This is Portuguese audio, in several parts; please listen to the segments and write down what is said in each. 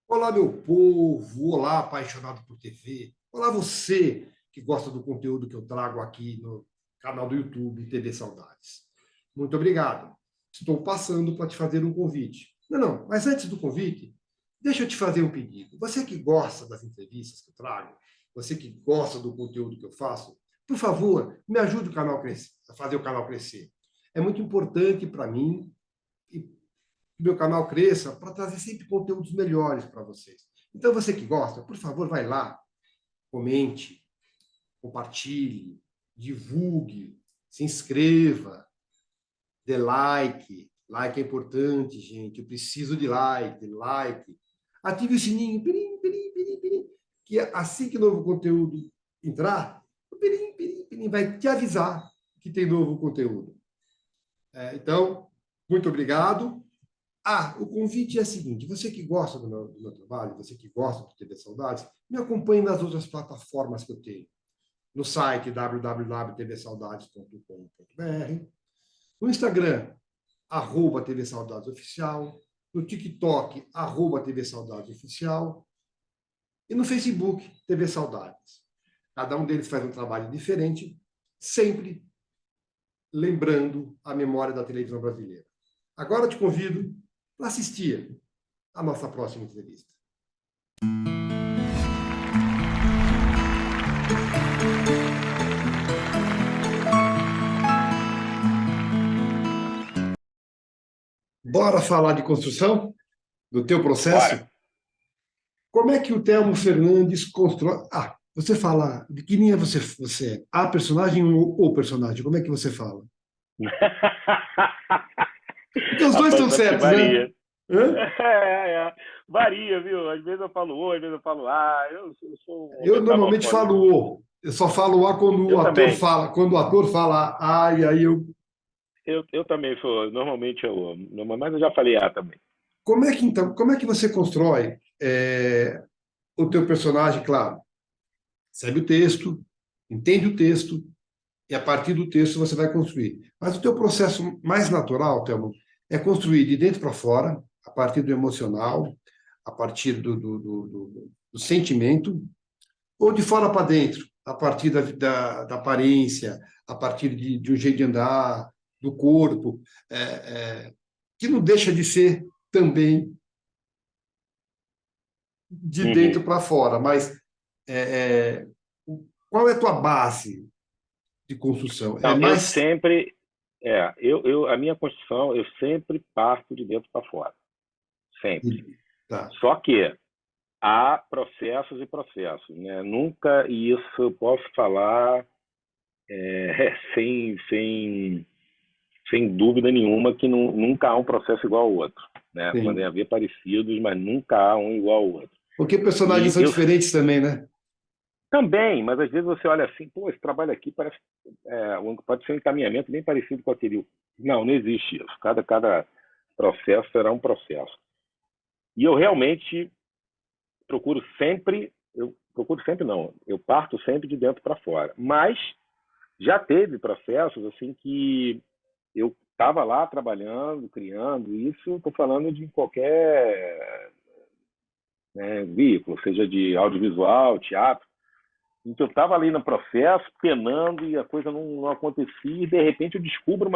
Olá, meu povo! Olá, apaixonado por TV! Olá, você que gosta do conteúdo que eu trago aqui no canal do YouTube TV Saudades. Muito obrigado. Estou passando para te fazer um convite. Não, mas antes do convite, deixa eu te fazer um pedido. Você que gosta das entrevistas que eu trago, você que gosta do conteúdo que eu faço, por favor, me ajude a fazer o canal crescer. É muito importante para mim e que meu canal cresça para trazer sempre conteúdos melhores para vocês. Então, você que gosta, por favor, vai lá, comente, compartilhe, divulgue, se inscreva, dê like. Like é importante, gente. Eu preciso de like. Ative o sininho, pirim, pirim, pirim, pirim, que assim que novo conteúdo entrar, o pirim, pirim, pirim vai te avisar que tem novo conteúdo. Então, muito obrigado. O convite é o seguinte: você que gosta do meu trabalho, você que gosta do TV Saudades, me acompanhe nas outras plataformas que eu tenho. No site www.tvsaudades.com.br, no Instagram, @TV Saudades Oficial, no TikTok, @TV Saudades Oficial, e no Facebook, TV Saudades. Cada um deles faz um trabalho diferente, sempre lembrando a memória da televisão brasileira. Agora eu te convido para assistir a nossa próxima entrevista. Bora falar de construção? Do teu processo? Bora. Como é que o Telmo Fernandes constrói? Você fala, de que linha você é? A personagem ou o personagem? Como é que você fala? Porque os dois Rapaz, estão sabe que certos, né? varia. Hã? Varia, viu? Às vezes eu falo o, às vezes eu falo ah. Eu sou uma Eu normalmente falo metamorfose. o. Eu só falo a quando o Eu ator também. fala. Quando o ator fala A, e aí eu. Eu também sou. Normalmente eu amo. Mas eu já falei ah também. Como é que você constrói o teu personagem? Claro, recebe o texto, entende o texto, e a partir do texto você vai construir. Mas o teu processo mais natural, Thelma, é construir de dentro para fora, a partir do emocional, a partir do sentimento, ou de fora para dentro, a partir da aparência, a partir de um jeito de andar, do corpo, é, que não deixa de ser também de dentro Uhum. para fora. Mas é, é, qual é a tua base de construção? É Então, eu mais. sempre. A minha construção, eu sempre parto de dentro para fora. Sempre. Tá. Só que há processos e processos, né? Nunca isso eu posso falar sem dúvida nenhuma que nunca há um processo igual ao outro, né? Podem Sim. haver parecidos, mas nunca há um igual ao outro. Porque personagens E são eu diferentes também, né? também, mas às vezes você olha assim, pô, esse trabalho aqui parece pode ser um encaminhamento bem parecido com aquele. Não, não existe isso. Cada processo será um processo. E eu realmente procuro sempre não, eu parto sempre de dentro para fora. Mas já teve processos assim que eu estava lá trabalhando, criando, isso estou falando de qualquer, né, veículo, seja de audiovisual, teatro. Então eu estava ali no processo, penando e a coisa não acontecia, e de repente eu descubro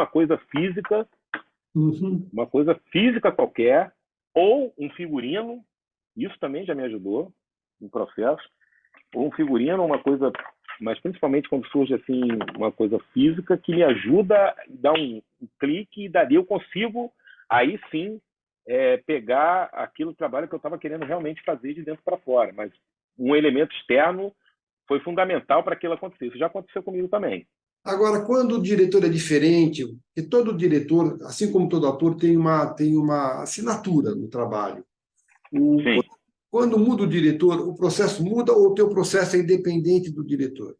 Uhum. uma coisa física qualquer, ou um figurino, isso também já me ajudou no processo, ou um figurino, uma coisa, mas principalmente quando surge assim uma coisa física que me ajuda a dar um clique e dali eu consigo aí sim pegar aquilo trabalho que eu estava querendo realmente fazer de dentro para fora, mas um elemento externo foi fundamental para aquilo acontecer. Isso já aconteceu comigo também. Agora, quando o diretor é diferente, e todo diretor, assim como todo ator, tem uma assinatura no trabalho. Sim. Quando muda o diretor, o processo muda ou o teu processo é independente do diretor?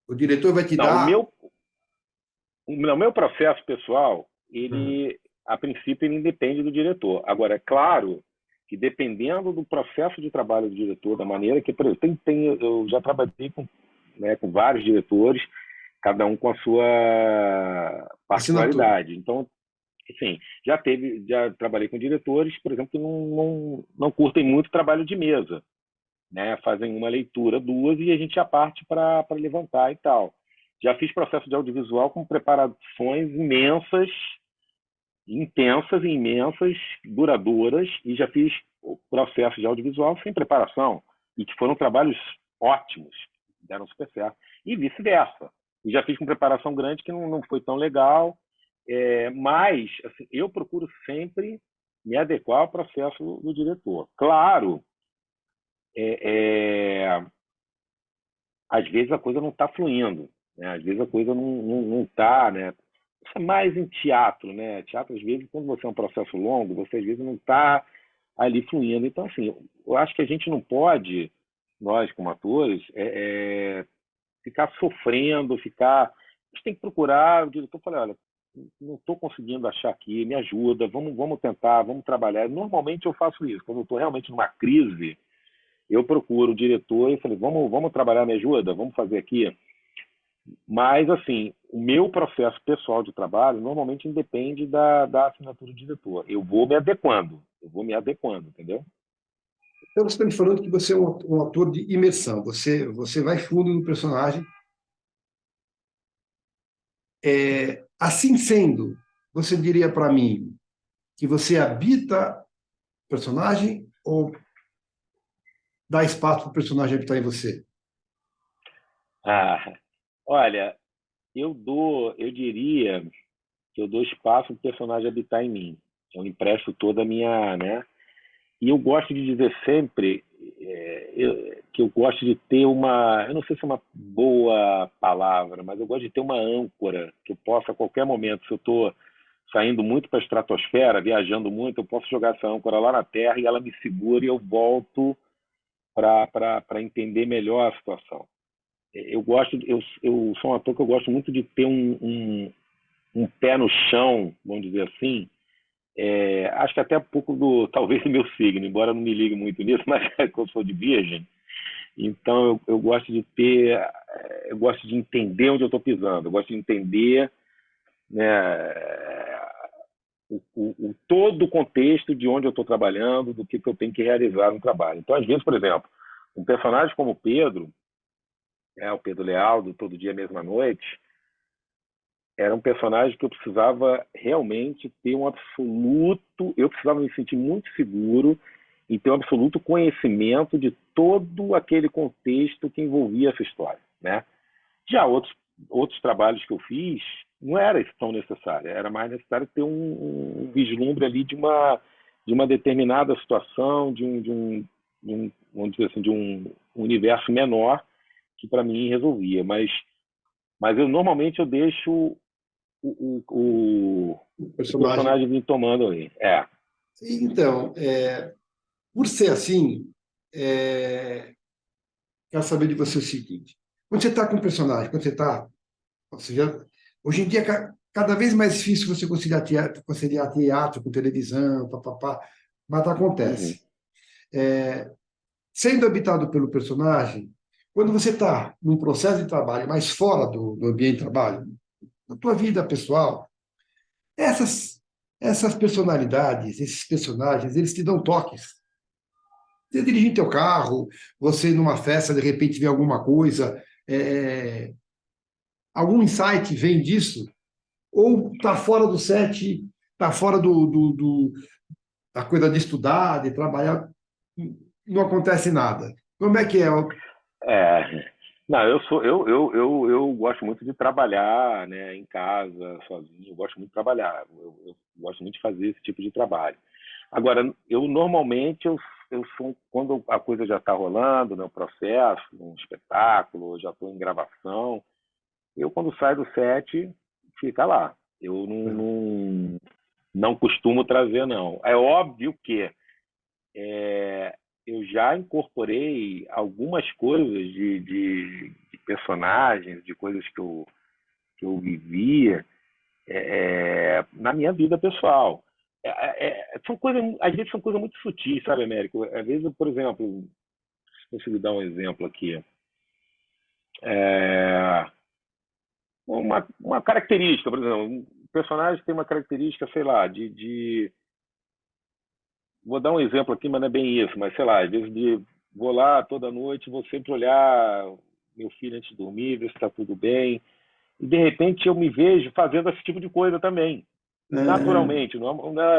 O diretor vai te Não, dar. o meu processo pessoal, Hum. ele, a princípio, ele independe do diretor. Agora, é claro que dependendo do processo de trabalho do diretor, da maneira que eu já trabalhei com vários diretores, cada um com a sua Assinatura. particularidade. Então, Sim, já trabalhei com diretores, por exemplo, que não curtem muito trabalho de mesa, né? Fazem uma leitura, duas, e a gente já parte para levantar e tal. Já fiz processo de audiovisual com preparações imensas, intensas e imensas, duradouras, e já fiz o processo de audiovisual sem preparação, e que foram trabalhos ótimos, deram super certo, e vice-versa. E já fiz com preparação grande que não foi tão legal, mas assim, eu procuro sempre me adequar ao processo do diretor. Claro, é, é, às vezes a coisa não está fluindo, né? Às vezes a coisa não está, né? Isso é mais em teatro, né? Teatro, às vezes, quando você é um processo longo, você às vezes não está ali fluindo. Então, assim, eu acho que a gente não pode, nós como atores, ficar sofrendo, ficar. A gente tem que procurar, o diretor fala, olha, não estou conseguindo achar aqui, me ajuda, vamos tentar, vamos trabalhar. Normalmente eu faço isso. Quando eu estou realmente numa crise, eu procuro o diretor e falei, vamos trabalhar, me ajuda, vamos fazer aqui. Mas, assim, o meu processo pessoal de trabalho normalmente independe da assinatura do diretor. Eu vou me adequando, entendeu? Então, você está me falando que você é um ator de imersão. Você vai fundo no personagem. Assim sendo, você diria para mim que você habita o personagem ou dá espaço para o personagem habitar em você? Ah, olha, eu diria que eu dou espaço para o personagem habitar em mim. Eu empresto toda a minha, né? E eu gosto de dizer sempre que eu gosto de ter eu não sei se é uma boa palavra, mas eu gosto de ter uma âncora que eu possa a qualquer momento, se eu estou saindo muito para a estratosfera, viajando muito, eu posso jogar essa âncora lá na Terra e ela me segura e eu volto para entender melhor a situação. Eu sou um ator que eu gosto muito de ter um pé no chão, vamos dizer assim. Acho que até um pouco talvez do meu signo, embora eu não me ligue muito nisso, mas é que eu sou de virgem, então eu gosto de eu gosto de entender onde eu estou pisando, eu gosto de entender, né, todo o contexto de onde eu estou trabalhando, do que eu tenho que realizar no trabalho. Então, às vezes, por exemplo, um personagem como o Pedro, o Pedro Leal, do Todo Dia Mesma Noite, era um personagem que eu precisava realmente ter eu precisava me sentir muito seguro e ter um absoluto conhecimento de todo aquele contexto que envolvia essa história, né? Já outros trabalhos que eu fiz, não era isso tão necessário, era mais necessário ter um vislumbre ali de uma determinada situação, vamos dizer assim, de um universo menor que para mim resolvia, mas eu normalmente eu deixo O o personagem. personagem vir tomando aí. Então, por ser assim, quero saber de você o seguinte: quando você está com um personagem, quando você está. Hoje em dia, cada vez mais difícil você conciliar teatro com televisão, papapá, mas Uhum. acontece. Sendo habitado pelo personagem, quando você está num processo de trabalho mais fora do ambiente de trabalho, na tua vida pessoal, essas, essas personalidades, esses personagens, eles te dão toques. Você dirigir teu carro, você numa festa, de repente vê alguma coisa, algum insight vem disso, ou está fora do set, está fora da coisa de estudar, de trabalhar, não acontece nada. Como é que é? É, não, eu gosto muito de trabalhar, né, em casa, sozinho. Eu gosto muito de trabalhar. Eu gosto muito de fazer esse tipo de trabalho. Agora, eu normalmente eu sou quando a coisa já está rolando, né, o processo, um espetáculo, eu já estou em gravação. Eu quando saio do set fica lá. Eu não costumo trazer não. É óbvio que eu já incorporei algumas coisas de personagens, de coisas que eu vivia na minha vida pessoal. São coisas, às vezes são coisas muito sutis, sabe, Américo? Às vezes, por exemplo, se eu consigo dar um exemplo aqui, é, uma característica, por exemplo, o personagem tem uma característica, sei lá, vou dar um exemplo aqui, mas não é bem isso, mas sei lá, às vezes vou lá toda noite, vou sempre olhar meu filho antes de dormir, ver se está tudo bem, e de repente eu me vejo fazendo esse tipo de coisa também, É, naturalmente,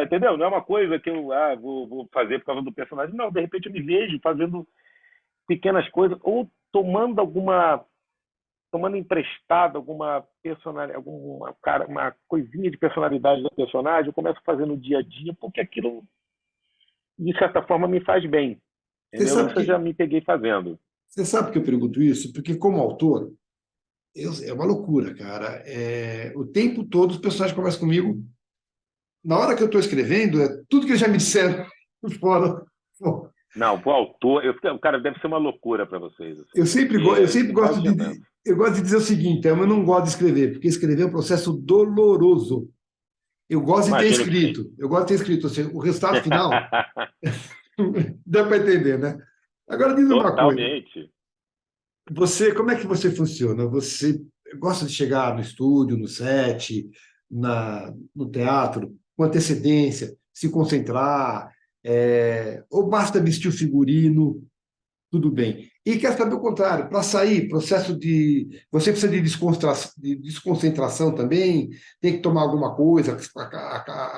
entendeu? Não é uma coisa que eu vou fazer por causa do personagem, não, de repente eu me vejo fazendo pequenas coisas, ou tomando emprestado alguma personalidade, uma coisinha de personalidade do personagem, eu começo a fazer no dia a dia, porque aquilo, de certa forma, me faz bem. você Entendeu? sabe Isso eu já que, me peguei fazendo. você sabe que eu pergunto isso? Porque como autor, é uma loucura, cara. O tempo todo os personagens conversam comigo. Na hora que eu estou escrevendo, é tudo que eles já me disseram fora. Não, o autor, o cara deve ser uma loucura para vocês, assim, Eu porque sempre gosto imaginando. eu gosto de dizer o seguinte, eu não gosto de escrever, porque escrever é um processo doloroso. Eu gosto de ter Imagino que sim. escrito. Eu gosto de ter escrito. Ou seja, o resultado final, dá para entender, né? Agora diz uma coisa. Totalmente. Como é que você funciona? Você gosta de chegar no estúdio, no set, no teatro, com antecedência, se concentrar, ou basta vestir o figurino? Tudo bem. E quer saber o contrário, para sair, processo de. Você precisa de desconcentração também, tem que tomar alguma coisa,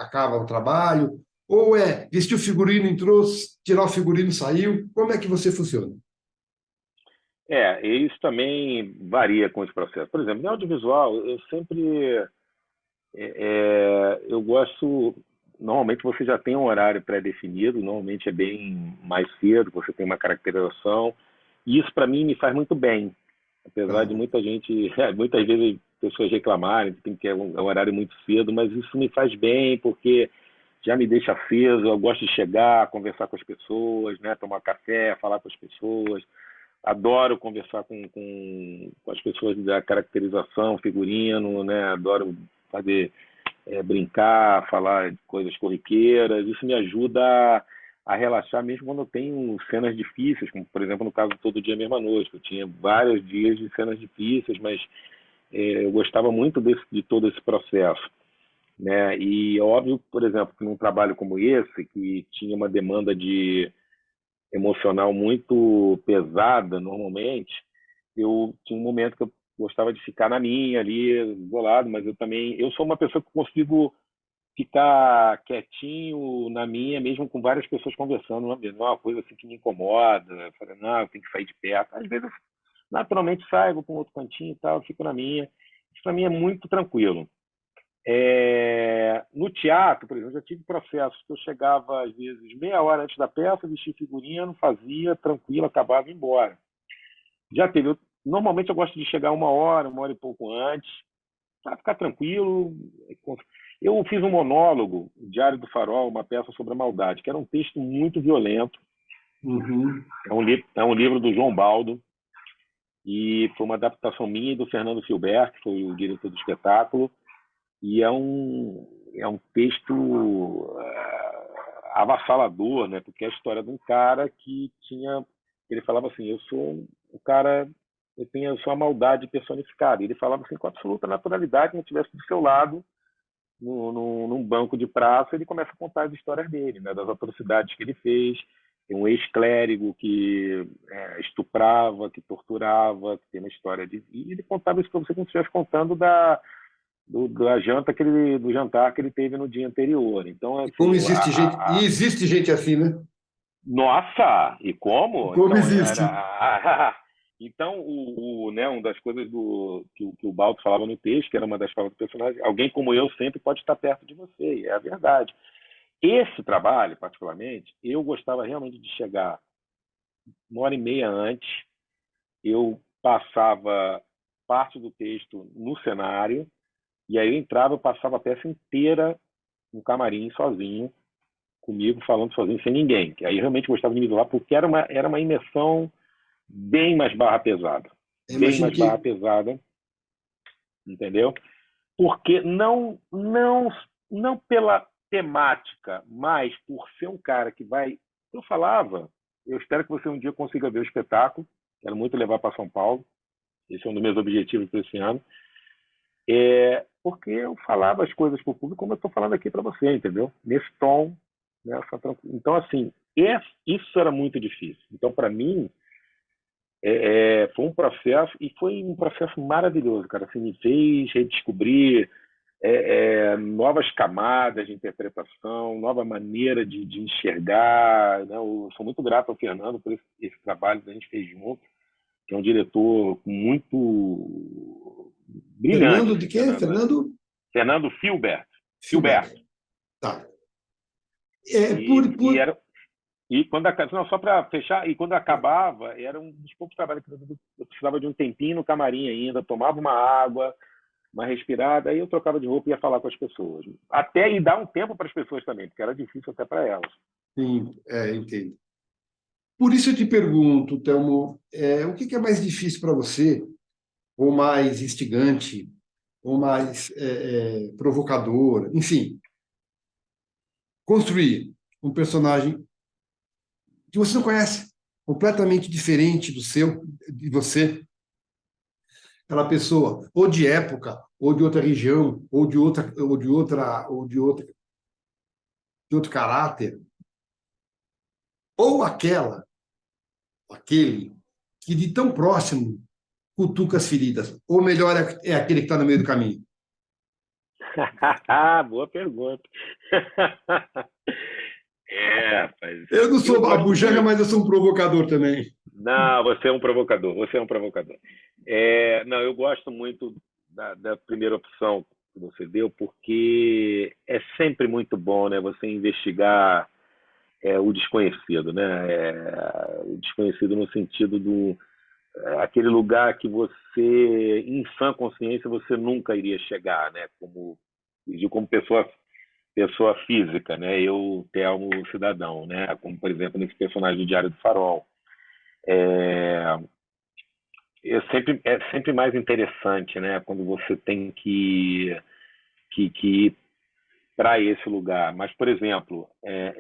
acaba o trabalho, ou vestir o figurino, entrou, tirar o figurino, saiu. Como é que você funciona? E isso também varia com os processos. Por exemplo, no audiovisual, eu sempre eu gosto. Normalmente você já tem um horário pré-definido, normalmente é bem mais cedo, você tem uma caracterização, e isso para mim me faz muito bem. Apesar de Tá. muita gente, muitas vezes pessoas reclamarem que tem que é um horário muito cedo, mas isso me faz bem porque já me deixa aceso, eu gosto de chegar, conversar com as pessoas, né, tomar café, falar com as pessoas. Adoro conversar com as pessoas da caracterização, figurino, né? Adoro fazer brincar, falar de coisas corriqueiras. Isso me ajuda a relaxar mesmo quando eu tenho cenas difíceis, como por exemplo no caso do Todo Dia Mesma Noite. Eu tinha vários dias de cenas difíceis, mas eu gostava muito de todo esse processo. Né? E é óbvio, por exemplo, que num trabalho como esse, que tinha uma demanda de emocional muito pesada, normalmente, eu tinha um momento que eu gostava de ficar na minha ali, isolado, mas eu sou uma pessoa que consigo ficar quietinho na minha, mesmo com várias pessoas conversando, não é uma coisa assim que me incomoda, eu falei, não, eu tenho que sair de perto. Às vezes, naturalmente, saio para um outro cantinho e tal, fico na minha. Isso para mim é muito tranquilo. No teatro, por exemplo, eu já tive processos que eu chegava, às vezes, meia hora antes da peça, vestia figurino, fazia, tranquilo, acabava e ia embora. Já teve. Normalmente eu gosto de chegar uma hora e pouco antes, para ficar tranquilo. Eu fiz um monólogo, Diário do Farol, uma peça sobre a maldade, que era um texto muito violento. Uhum. É um livro do João Baldo, e foi uma adaptação minha e do Fernando Filbert, que foi o diretor do espetáculo. E é um texto avassalador, né? Porque é a história de um cara que tinha. Ele falava assim: eu sou um cara. Eu sou a maldade personificada. E ele falava assim com absoluta naturalidade, quem estivesse do seu lado, num banco de praça, ele começa a contar as histórias dele, né? Das atrocidades que ele fez. Tem um ex-clérigo que estuprava, que torturava, que tem uma história de. E ele contava isso para você como se estivesse contando do jantar que ele teve no dia anterior. Então, E como assim, existe gente, e existe gente assim, né? nossa, e como? Como Então, existe. era. Então, né, uma das coisas que o Baldo falava no texto, que era uma das falas do personagem, alguém como eu sempre pode estar perto de você, e é a verdade. Esse trabalho, particularmente, eu gostava realmente de chegar uma hora e meia antes, eu passava parte do texto no cenário, e aí eu entrava, eu passava a peça inteira no camarim sozinho, comigo, falando sozinho, sem ninguém. Que aí eu realmente gostava de me isolar, porque era uma imersão bem mais barra pesada. Eu Bem imagino mais barra que pesada, entendeu? Porque não pela temática, mas por ser um cara que vai. Eu falava, eu espero que você um dia consiga ver o espetáculo, quero muito levar para São Paulo, esse é um dos meus objetivos para esse ano. porque eu falava as coisas para o público como eu estou falando aqui para você, entendeu? Nesse tom, então, assim, isso era muito difícil. Então, para mim, foi um processo, e foi um processo maravilhoso, cara. Assim, me fez redescobrir novas camadas de interpretação, nova maneira de enxergar. Né? Eu sou muito grato ao Fernando por esse trabalho que a gente fez junto, que é um diretor muito brilhante, Fernando de assim, quê? Fernando Fernando Filbert. Filberto. Tá. É, E, por, e por... era e quando não, só para fechar, e quando acabava, era um dos poucos trabalhos que eu precisava de um tempinho no camarim ainda, tomava uma água, uma respirada, aí eu trocava de roupa e ia falar com as pessoas. Até e dar um tempo para as pessoas também, porque era difícil até para elas. Sim, entendo. Por isso eu te pergunto, Telmo, o que é mais difícil para você, ou mais instigante, ou mais provocador, enfim, construir um personagem que você não conhece, completamente diferente do seu, de você, aquela pessoa, ou de época, ou de outra região, de outro caráter, ou aquele que de tão próximo cutuca as feridas, ou melhor, é aquele que está no meio do caminho. Boa pergunta. Rapaz. Eu não Eu sou gosto babujanga, muito. mas eu sou um provocador também. Não, você é um provocador. Você é um provocador. Não, eu gosto muito da primeira opção que você deu, porque é sempre muito bom, né? Você investigar o desconhecido, né? O desconhecido no sentido do aquele lugar que você, em sã consciência, você nunca iria chegar, né? Como pessoa física, né? Eu, Telmo, cidadão, né? Como, por exemplo, nesse personagem do Diário do Farol. É, é sempre mais interessante, né? Quando você tem que ir para esse lugar. Mas, por exemplo,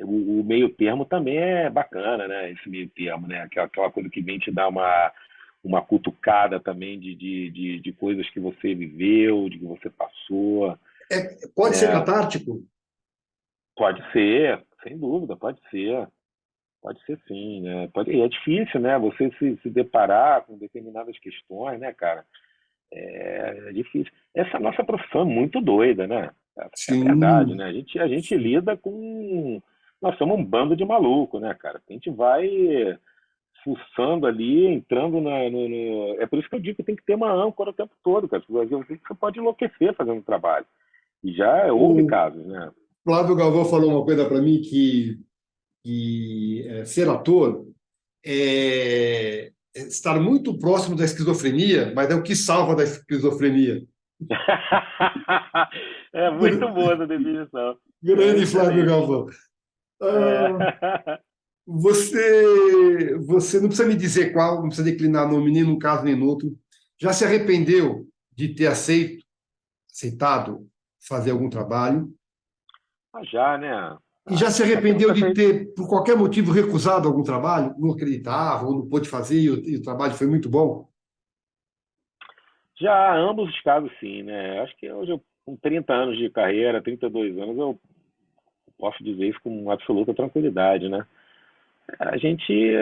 o meio termo também é bacana, né? Esse meio termo, né? Aquela coisa que vem te dar uma cutucada também de coisas que você viveu, de que você passou, Pode ser né? catártico? Pode ser, sem dúvida, pode ser. Pode ser sim, né? E é difícil, né? Você se deparar com determinadas questões, né, cara? É difícil. Essa nossa profissão é muito doida, né? Essa que é a verdade, Sim. né? A gente lida com. Nós somos um bando de maluco, né, cara? A gente vai fuçando ali, entrando É por isso que eu digo que tem que ter uma âncora o tempo todo, cara. Porque você pode enlouquecer fazendo trabalho. E já houve O casos, né? Flávio Galvão falou uma coisa para mim ser ator é estar muito próximo da esquizofrenia, mas é o que salva da esquizofrenia. É muito boa essa definição. É Grande Flávio excelente. Galvão. Ah, É. você não precisa me dizer qual, não precisa declinar nome nem num caso nem no outro. Já se arrependeu de ter aceitado fazer algum trabalho? Já, né? E já se Até arrependeu nunca de fez. ter, por qualquer motivo, recusado algum trabalho? Não acreditava ou não pôde fazer e o trabalho foi muito bom? Já ambos os casos, sim, né? Acho que hoje, com 30 anos de carreira, 32 anos, eu posso dizer isso com absoluta tranquilidade, né? A gente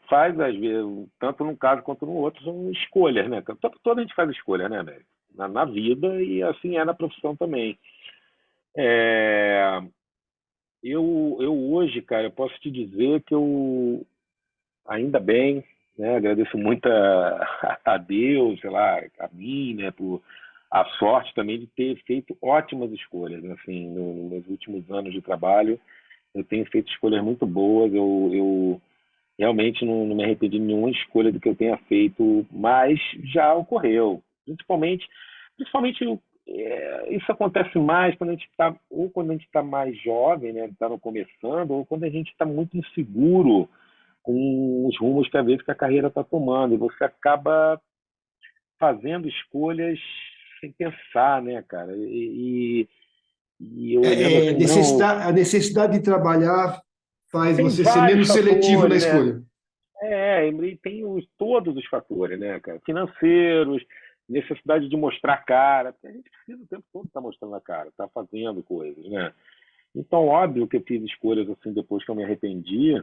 faz, às vezes, tanto num caso quanto no outro, são escolhas, né? O tempo todo a gente faz escolhas, né, velho? Na vida e assim é na profissão também. É, eu hoje, cara, eu posso te dizer que eu, ainda bem, né? Agradeço muito a Deus, sei lá, a mim, né? Por a sorte também de ter feito ótimas escolhas, né? Assim, nos últimos anos de trabalho, eu tenho feito escolhas muito boas. Eu realmente não me arrependi de nenhuma escolha do que eu tenha feito, mas já ocorreu. Principalmente isso acontece mais quando a gente está, ou quando a gente está mais jovem, né? Está começando, ou quando a gente está muito inseguro com os rumos que às vezes que a carreira está tomando, e você acaba fazendo escolhas sem pensar, né, cara? E eu olhando assim, não, A necessidade de trabalhar faz tem você ser vários menos seletivo na fatores, né? escolha. E tem todos os fatores, né, cara? Financeiros, necessidade de mostrar a cara, porque a gente precisa o tempo todo estar mostrando a cara, estar fazendo coisas, né? Então, óbvio que eu fiz escolhas assim depois que eu me arrependi.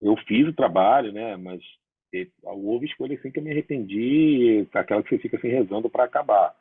Eu fiz o trabalho, né? Mas houve escolhas assim que eu me arrependi, aquela que você fica assim rezando para acabar.